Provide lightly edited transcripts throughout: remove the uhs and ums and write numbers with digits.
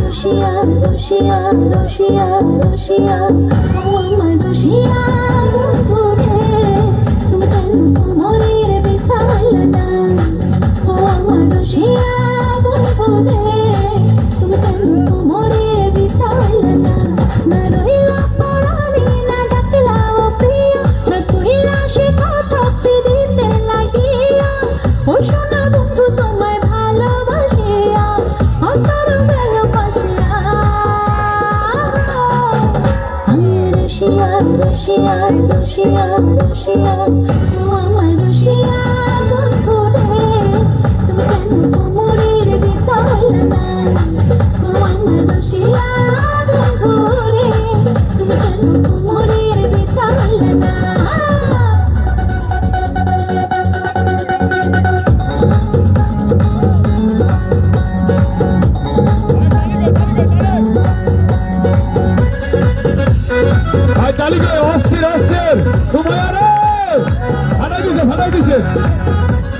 Russia, Russia, Russia, oh my Russia, bondhure, তুমি কেন মনের বিছাইলে না? ও আমার Russia, বন্ধুরে, তুমি কেন মনের বিছাইলে না? না রইলা পরাণী, না ডাকলা ও প্রিয়া, না কইলা সে কথা পিরিতে লাগিয়া, ও সোনা বন্ধু তোমায় ভালোবাসিয়া, অন্তর গেল পাশিয়া। Russia, Russia, Russia, ও আমার Russia, বন্ধুরে, তুমি কেন কোমরের বিছাইলে না? ও আমার Russia, বন্ধুরে, তুমি কেন কোমরের বিছাইলে না?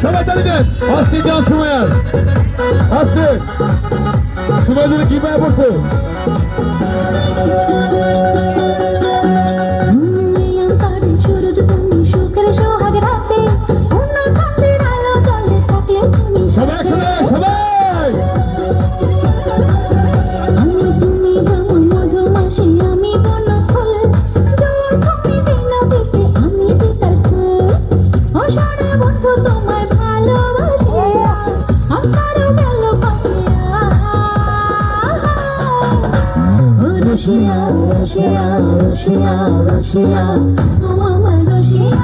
সবাই তালি দেন। অস্থির গান সময় আর আসছে সময় ধরে কি পায় পড়ছে। সবাই একসাথে সবাই Russia, Russia, Russia, Russia, oh আমার Russia,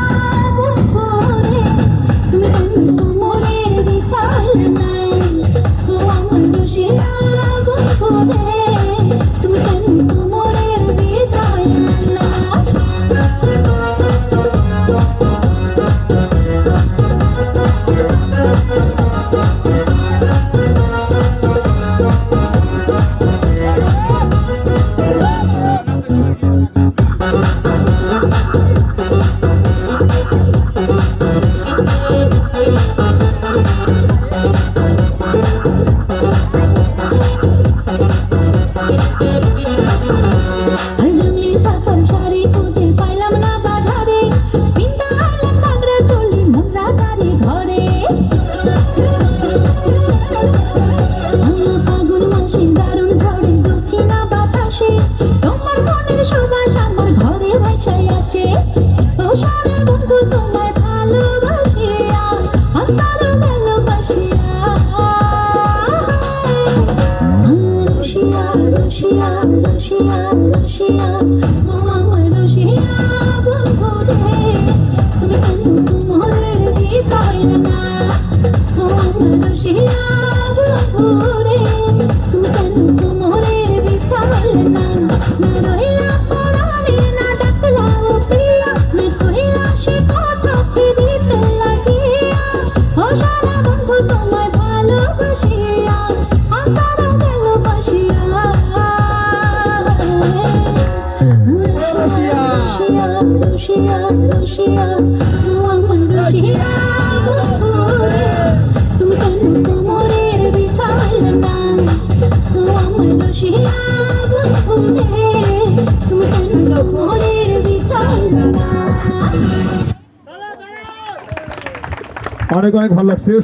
বন্ধুরে, তুমি কেন কোমরের বিছাইলে না? ও আমার Russia, বন্ধুরে, তুমি কেন কোমরের বিছাইলে না? অনেক অনেক ভালো লাগছে।